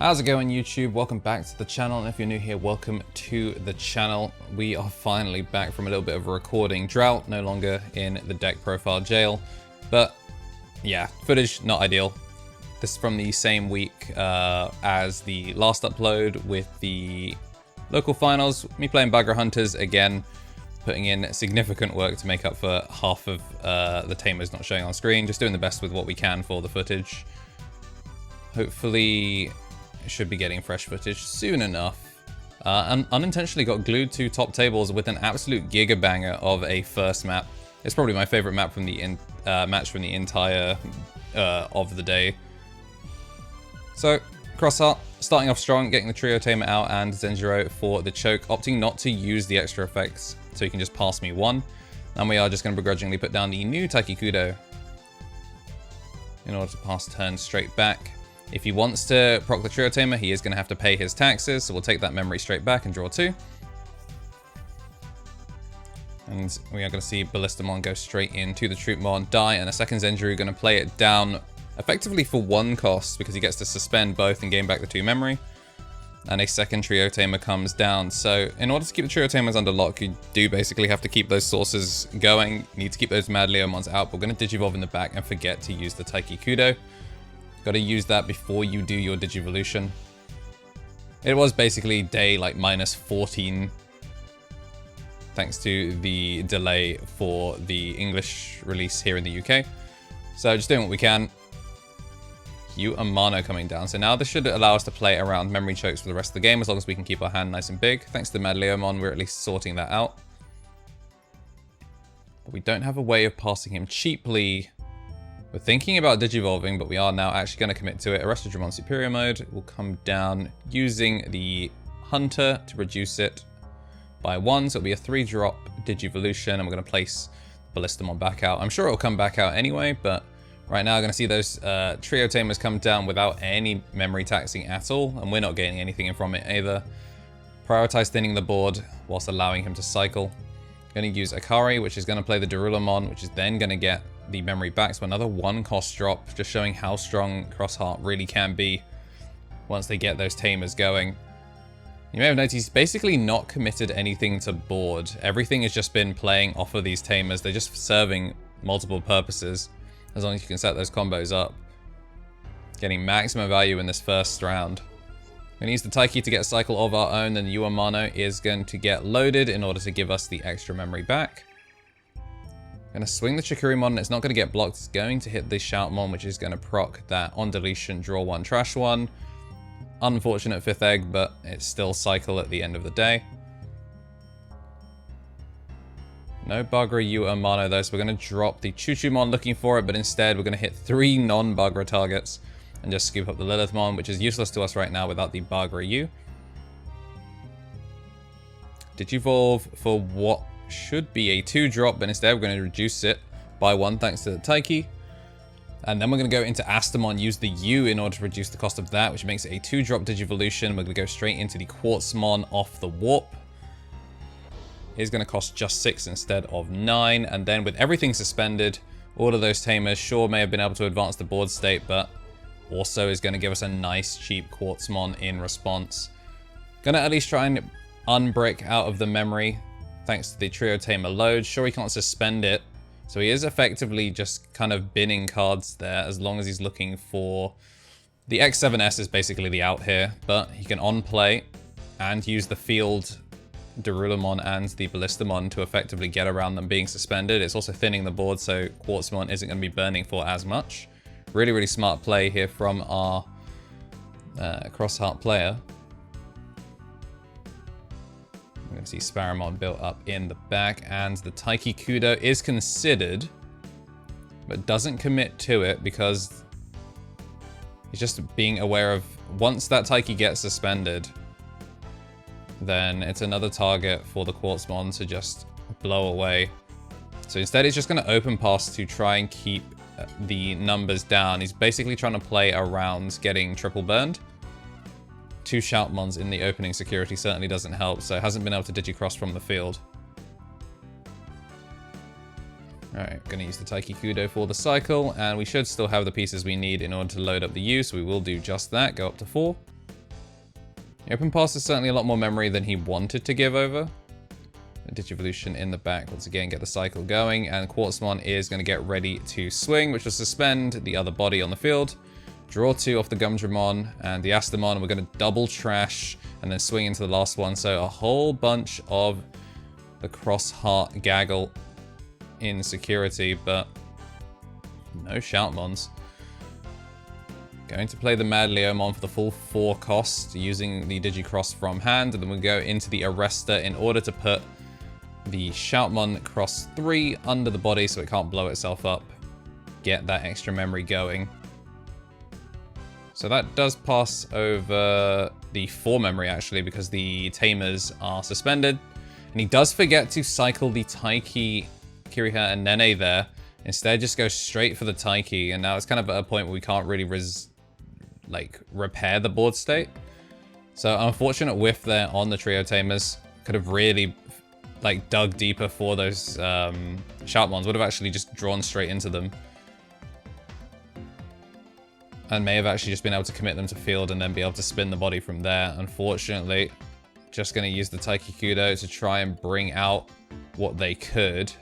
How's it going, YouTube? Welcome back to the channel, and if you're new here, welcome to the channel. We are finally back from a little bit of a recording drought, no longer in the deck profile jail, but yeah, footage not ideal. This is from the same week as the last upload with the local finals, me playing Bagra Hunters again, putting in significant work to make up for half of the tamers not showing on screen, just doing the best with what we can for the footage. Hopefully should be getting fresh footage soon enough. And unintentionally got glued to top tables with an absolute giga banger of a first map. It's probably my favorite map from the match from the entire of the day. So Crossheart starting off strong, getting the trio tamer out and Zenjiro for the choke, opting not to use the extra effects so he can just pass me one. And we are just going to begrudgingly put down the new Taikikudo in order to pass turn straight back. If he wants to proc the trio tamer, he is going to have to pay his taxes, so we'll take that memory straight back and draw two. And we are going to see Ballistamon go straight into the Shoutmon, die, and a second Zenjiro going to play it down effectively for one cost because he gets to suspend both and gain back the two memory. And a second trio tamer comes down. So in order to keep the trio tamers under lock, you do basically have to keep those sources going. You need to keep those Mad Leomons out. But we're going to Digivolve in the back and forget to use the Taikikudo. Got to use that before you do your Digivolution. It was basically day like minus 14 thanks to the delay for the English release here in the UK. So just doing what we can. You and Mano coming down. So now this should allow us to play around memory chokes for the rest of the game as long as we can keep our hand nice and big. Thanks to Mad Leomon, we're at least sorting that out. But we don't have a way of passing him cheaply. We're thinking about Digivolving, but we are now actually going to commit to it. Arrestodramon Superior Mode will come down using the Hunter to reduce it by 1. So it'll be a 3-drop Digivolution, and we're going to place Ballistamon back out. I'm sure it'll come back out anyway, but right now I'm going to see those Trio Tamers come down without any memory taxing at all, and we're not gaining anything from it either. Prioritize thinning the board whilst allowing him to cycle. Going to use Akari, which is going to play the Darullamon, which is then going to get the memory back, so another 1-cost drop, just showing how strong Crossheart really can be once they get those tamers going. You may have noticed he's basically not committed anything to board. Everything has just been playing off of these tamers. They're just serving multiple purposes as long as you can set those combos up. Getting maximum value in this first round. We're going to use the Taiki to get a cycle of our own, then the Mano is going to get loaded in order to give us the extra memory back. Going to swing the Chikurimon, it's not going to get blocked, it's going to hit the Shoutmon, which is going to proc that on deletion, draw one, trash one. Unfortunate 5th egg, but it's still cycle at the end of the day. No Bagra Mano though, so we're going to drop the Chuchumon looking for it, but instead we're going to hit 3 non-Bagra targets and just scoop up the Lilithmon, which is useless to us right now without the Bagra U. Digivolve for what should be a 2-drop, but instead we're going to reduce it by 1 thanks to the Taiki. And then we're going to go into Astamon, use the U in order to reduce the cost of that, which makes it a 2-drop Digivolution. We're going to go straight into the Quartzmon off the Warp. It's going to cost just 6 instead of 9. And then with everything suspended, all of those tamers sure may have been able to advance the board state, but also is going to give us a nice cheap Quartzmon in response. Going to at least try and unbrick out of the memory thanks to the Trio Tamer load. Sure, he can't suspend it, so he is effectively just kind of binning cards there as long as he's looking for... The X7S is basically the out here, but he can on-play and use the field Darullamon and the Ballistamon to effectively get around them being suspended. It's also thinning the board, so Quartzmon isn't going to be burning for as much. Really, really smart play here from our Crossheart player. We're going to see Sparamon built up in the back, and the Taikikudo is considered, but doesn't commit to it because he's just being aware of once that Taiki gets suspended, then it's another target for the Quartzmon to just blow away. So instead he's just going to open pass to try and keep the numbers down. He's basically trying to play around getting triple burned. 2 Shoutmons in the opening security certainly doesn't help, so hasn't been able to digicross from the field. Alright, gonna use the Taikikudo for the cycle, and we should still have the pieces we need in order to load up the U, so we will do just that, go up to 4. The open pass is certainly a lot more memory than he wanted to give over. Digivolution in the back, once again, get the cycle going, and Quartzmon is going to get ready to swing, which will suspend the other body on the field. Draw 2 off the Gumdramon and the Astamon. We're going to double trash and then swing into the last one. So a whole bunch of the Cross-Heart Gaggle in security, but no Shoutmons. Going to play the Mad Leomon for the full 4 cost, using the Digicross from hand, and then we'll go into the Arrester in order to put the Shoutmon cross 3 under the body so it can't blow itself up. Get that extra memory going. So that does pass over the 4 memory actually, because the Tamers are suspended. And he does forget to cycle the Taiki, Kiriha, and Nene there. Instead just goes straight for the Taiki, and now it's kind of at a point where we can't really repair the board state. So unfortunate whiff there on the Trio Tamers. Could have really dug deeper for those Shoutmons. Would have actually just drawn straight into them. And may have actually just been able to commit them to field and then be able to spin the body from there. Unfortunately, just going to use the Taiki Kudo to try and bring out what they could.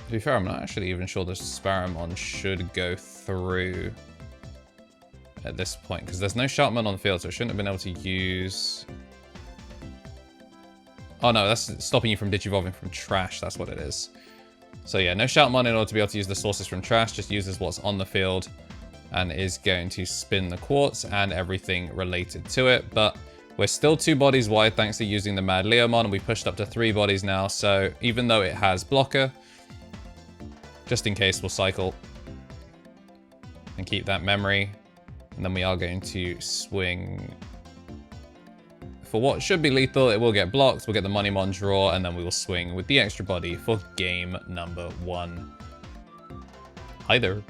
To be fair, I'm not actually even sure the Sparamon should go through at this point, because there's no Shoutmon on the field, so it shouldn't have been able to use... Oh no, that's stopping you from digivolving from trash, that's what it is. So yeah, no Shoutmon in order to be able to use the sources from trash, just uses what's on the field and is going to spin the Quartz and everything related to it. But we're still 2 bodies wide thanks to using the Mad Leomon, and we pushed up to 3 bodies now, so even though it has blocker, just in case, we'll cycle and keep that memory. And then we are going to swing for what should be lethal. It will get blocked. We'll get the Moneymon draw, and then we will swing with the extra body for game number 1. Hi there.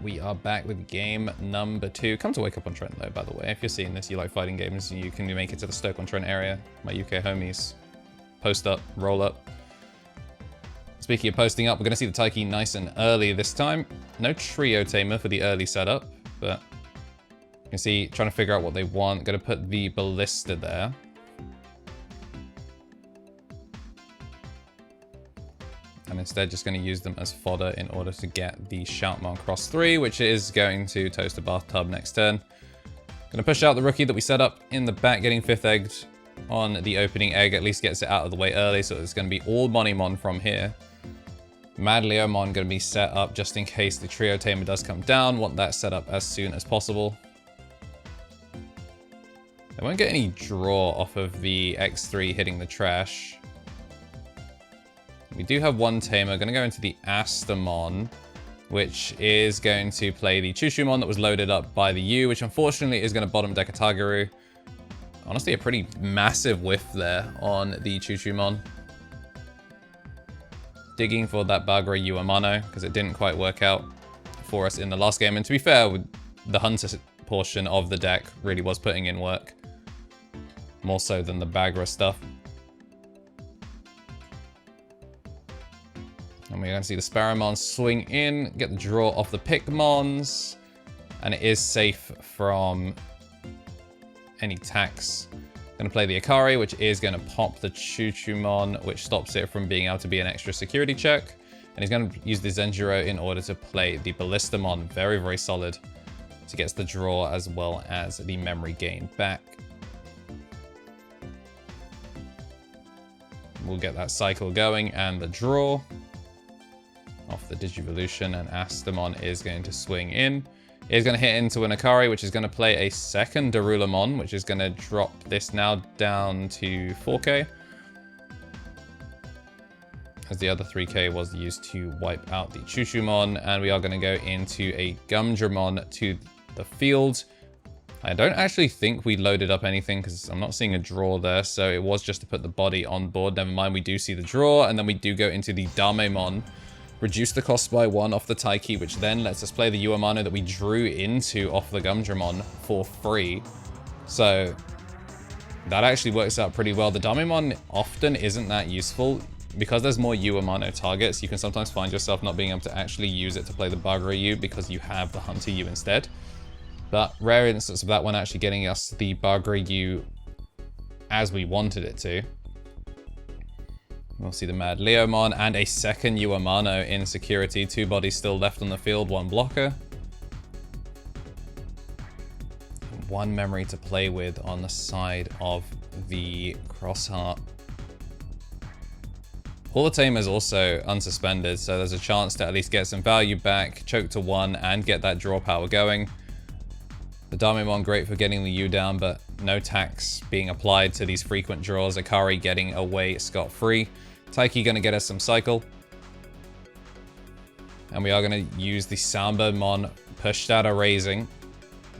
We are back with game number 2. Come to Wake Up on Trent though, by the way. If you're seeing this, you like fighting games, you can make it to the Stoke-on-Trent area. My UK homies. Post up, roll up. Speaking of posting up, we're going to see the Taiki nice and early this time. No Trio Tamer for the early setup, but you can see, trying to figure out what they want. Going to put the Ballista there. And instead just going to use them as fodder in order to get the Shoutmon cross 3, which is going to toast a bathtub next turn. Going to push out the rookie that we set up in the back, getting 5th egged on the opening egg, at least gets it out of the way early, so it's going to be all Moneymon from here. Mad Leomon going to be set up just in case the Trio Tamer does come down. Want that set up as soon as possible. They won't get any draw off of the X3 hitting the trash. We do have 1 Tamer. Going to go into the Astamon, which is going to play the Chuchumon that was loaded up by the U, which unfortunately is going to bottom deck a Tagaru. Honestly, a pretty massive whiff there on the Chuchumon. Digging for that Bagra Uamano, because it didn't quite work out for us in the last game. And to be fair, with the Hunter portion of the deck really was putting in work. More so than the Bagra stuff. And we're going to see the Sparamon swing in, get the draw off the Pikmons, and it is safe from any tax. Going to play the Akari, which is going to pop the Chuchumon, which stops it from being able to be an extra security check. And he's going to use the Zenjiro in order to play the Ballistamon. Very, very solid to get the draw as well as the memory gain back. We'll get that cycle going and the draw off the Digivolution, and Astamon is going to swing in. Is going to hit into an Akari, which is going to play a second Darulamon, which is going to drop this now down to 4k. As the other 3k was used to wipe out the Chuchumon, and we are going to go into a Gumdramon to the field. I don't actually think we loaded up anything because I'm not seeing a draw there. So it was just to put the body on board. Never mind, we do see the draw. And then we do go into the Damemon. Reduce the cost by 1 off the Taiki, which then lets us play the Uemano that we drew into off the Gumdramon for free. So that actually works out pretty well. The Damemon often isn't that useful. Because there's more Uemano targets, you can sometimes find yourself not being able to actually use it to play the Bagra U because you have the Hunter U instead. But rare instance of that one actually getting us the Bagra U as we wanted it to. We'll see the Mad Leomon and a second Uemano in security. 2 bodies still left on the field, 1 blocker. 1 memory to play with on the side of the Crossheart. All the Tamers also unsuspended, so there's a chance to at least get some value back, choke to 1, and get that draw power going. The Damemon great for getting the U down, but no tax being applied to these frequent draws. Akari getting away scot-free. Taiki gonna get us some cycle. And we are gonna use the Soundbirdmon pushed out of raising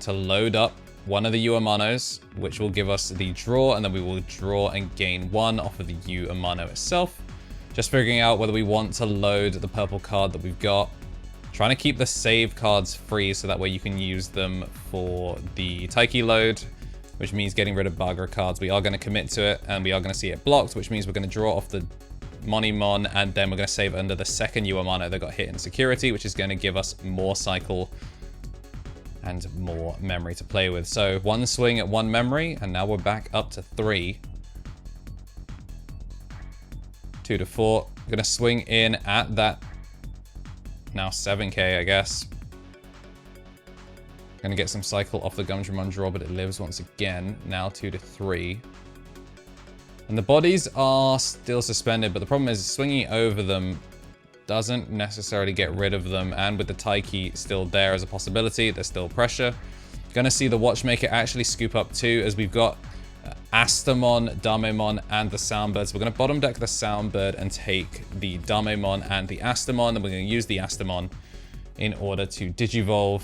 to load up one of the Uemanos, which will give us the draw, and then we will draw and gain 1 off of the Uemano itself. Just figuring out whether we want to load the purple card that we've got. Trying to keep the save cards free so that way you can use them for the Taiki load, which means getting rid of Bagra cards. We are going to commit to it, and we are going to see it blocked, which means we're going to draw off the Monimon, and then we're going to save under the second Uemano that got hit in security, which is going to give us more cycle and more memory to play with. So 1 swing at 1 memory, and now we're back up to 3. 2 to 4. I'm gonna swing in at that now 7k, I guess. Gonna get some cycle off the Gumdramon draw, but it lives once again. Now 2 to 3. And the bodies are still suspended, but the problem is swinging over them doesn't necessarily get rid of them. And with the Taiki still there as a possibility, there's still pressure. Gonna see the Watchmaker actually scoop up 2 as we've got Astamon, Damemon, and the Soundbirds. We're going to bottom deck the Soundbird and take the Damemon and the Astamon. Then we're going to use the Astamon in order to Digivolve.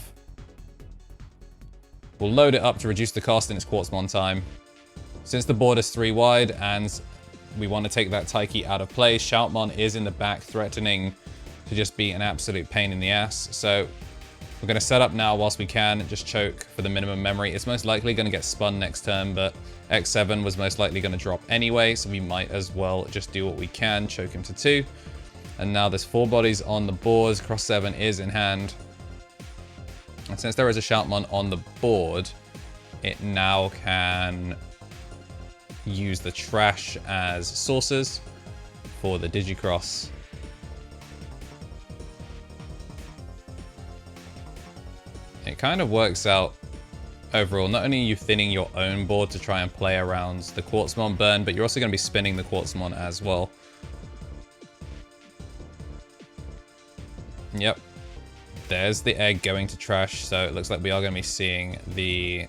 We'll load it up to reduce the cost in its Quartzmon time. Since the board is 3 wide and we want to take that Taiki out of play, Shoutmon is in the back threatening to just be an absolute pain in the ass. So we're going to set up now whilst we can, just choke for the minimum memory. It's most likely going to get spun next turn, but X7 was most likely going to drop anyway, so we might as well just do what we can, choke him to 2. And now there's 4 bodies on the board. Cross 7 is in hand. And since there is a Shoutmon on the board, it now can use the trash as sources for the Digicross. It kind of works out overall. Not only are you thinning your own board to try and play around the Quartzmon burn, but you're also going to be spinning the Quartzmon as well. Yep. There's the egg going to trash, so it looks like we are going to be seeing the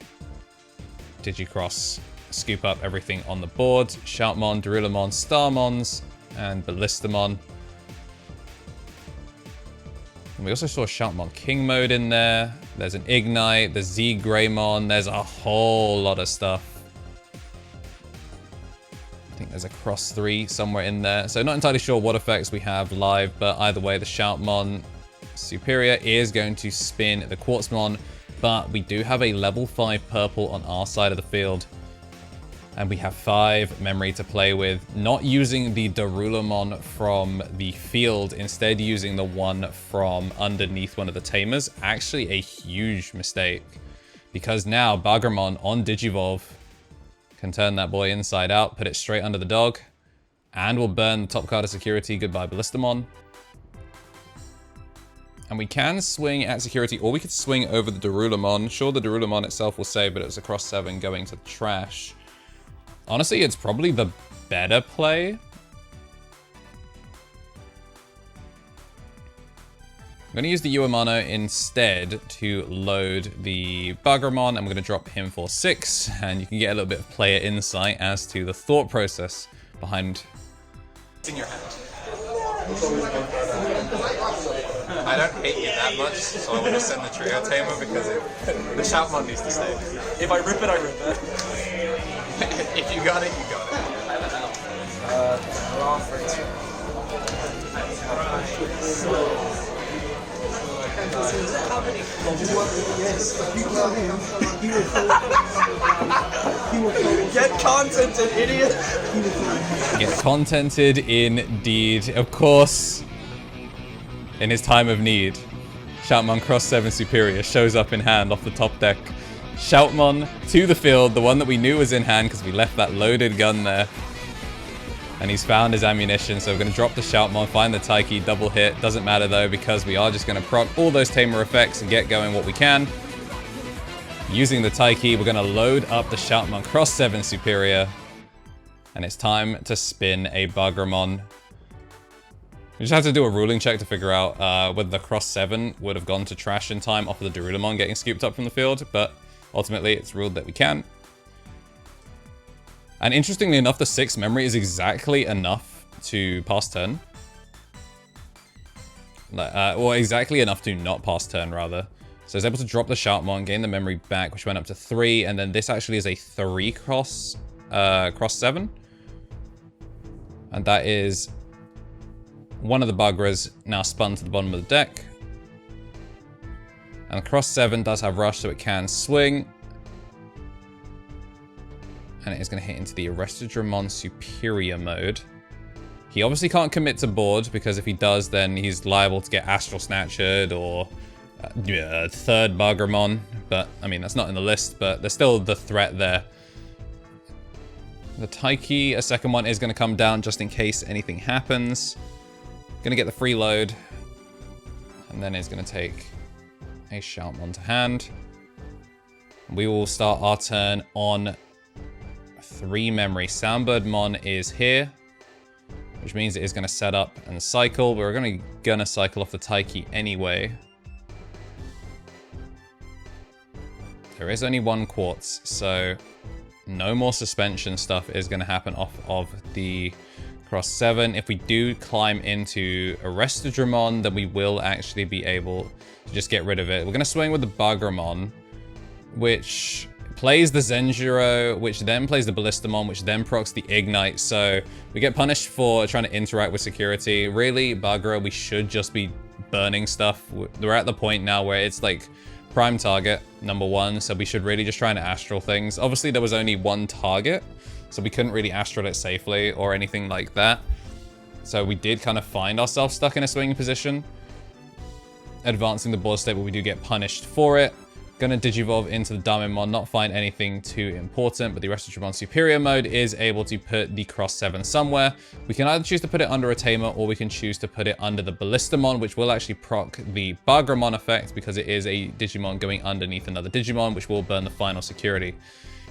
Digicross scoop up everything on the board. Shoutmon, Darulamon, Starmons, and Ballistamon. And we also saw Shoutmon King mode in there. There's an Ignite, the Greymon. There's a whole lot of stuff. I think there's a Cross 3 somewhere in there. So not entirely sure what effects we have live, but either way, the Shoutmon Superior is going to spin the Quartzmon, but we do have a level 5 purple on our side of the field. And we have 5 memory to play with, not using the Darulamon from the field, instead using the one from underneath one of the Tamers. Actually a huge mistake, because now Bagramon on Digivolve can turn that boy inside out, put it straight under the dog, and will burn the top card of security. Goodbye, Ballistamon. And we can swing at security, or we could swing over the Darulamon. Sure, the Darulamon itself will save, but it was a cross 7 going to the trash. Honestly, it's probably the better play. I'm going to use the Uemano instead to load the Bagramon. I'm going to drop him for 6, and you can get a little bit of player insight as to the thought process behind. It's in your hand. I don't hate you that much, so I will just send the trio tamer because the Shoutmon needs to stay. If I rip it, I rip it. If you got it, you got it. Raw for 2. Get contented, idiot! Get contented indeed. Of course, in his time of need, Shoutmon Cross 7 Superior shows up in hand off the top deck. Shoutmon to the field, the one that we knew was in hand because we left that loaded gun there. And he's found his ammunition, so we're going to drop the Shoutmon, find the Taiki, double hit. Doesn't matter though, because we are just going to proc all those tamer effects and get going what we can. Using the Taiki, we're going to load up the Shoutmon Cross 7 Superior. And it's time to spin a Bagramon. We just have to do a ruling check to figure out whether the Cross 7 would have gone to trash in time off of the Darudamon getting scooped up from the field, but ultimately it's ruled that we can. And interestingly enough, the 6 memory is exactly enough to pass turn. Or exactly enough to not pass turn, rather. So it's able to drop the Shoutmon, gain the memory back, which went up to 3, and then this actually is a 3 cross 7. And that is one of the Bagras now spun to the bottom of the deck. And the cross 7 does have rush, so it can swing. And it is going to hit into the Arrestedramon Superior mode. He obviously can't commit to board, because if he does, then he's liable to get Astral Snatchered or third Bagramon. But, I mean, that's not in the list, but there's still the threat there. The Taiki, a second one, is going to come down just in case anything happens. Going to get the free load. And then it's going to take a Shoutmon to hand. We will start our turn on 3 memory. Soundbirdmon is here, which means it is going to set up and cycle. We're going to cycle off the Taiki anyway. There is only 1 quartz, so no more suspension stuff is going to happen off of the Cross 7. If we do climb into Arrestedramon, then we will actually be able to just get rid of it. We're going to swing with the Bagramon, which plays the Zenjiro, which then plays the Ballistamon, which then procs the Ignite. So we get punished for trying to interact with security. Really, Bagra, we should just be burning stuff. We're at the point now where it's like prime target, number 1. So we should really just try and astral things. Obviously, there was only 1 target, so we couldn't really astral it safely or anything like that. So we did kind of find ourselves stuck in a swinging position, advancing the board state, but we do get punished for it. Gonna Digivolve into the Damimon, not find anything too important, but the Arrestedramon Superior mode is able to put the Cross 7 somewhere. We can either choose to put it under a Tamer, or we can choose to put it under the Ballistamon, which will actually proc the Bagramon effect, because it is a Digimon going underneath another Digimon, which will burn the final security.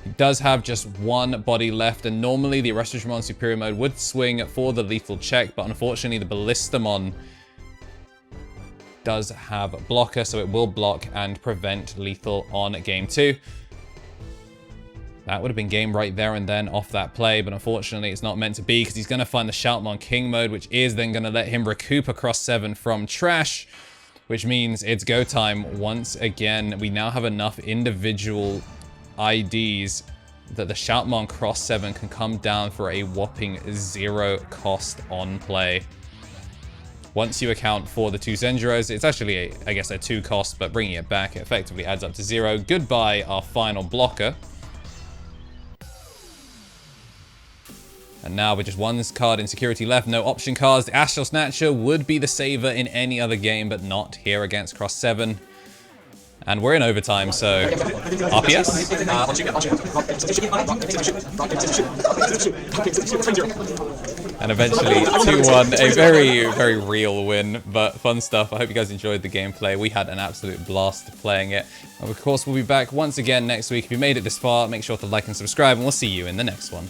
It does have just 1 body left, and normally the Arrestedramon Superior mode would swing for the lethal check, but unfortunately the Ballistamon does have a blocker, so it will block and prevent lethal on game 2. That would have been game right there and then off that play, but unfortunately it's not meant to be, because he's going to find the Shoutmon King mode, which is then going to let him recoup across 7 from trash, which means it's go time once again. We now have enough individual IDs that the Shoutmon Cross 7 can come down for a whopping 0 cost on play. Once you account for the 2 Zenjiros, it's actually, I guess, a 2 cost, but bringing it back, it effectively adds up to 0. Goodbye, our final blocker. And now with just 1 card in security left, no option cards, the Astral Snatcher would be the saver in any other game, but not here against Cross 7. And we're in overtime, so RPS. And eventually 2-1, a very, very real win, but fun stuff. I hope you guys enjoyed the gameplay. We had an absolute blast playing it. And of course, we'll be back once again next week. If you made it this far, make sure to like and subscribe, and we'll see you in the next one.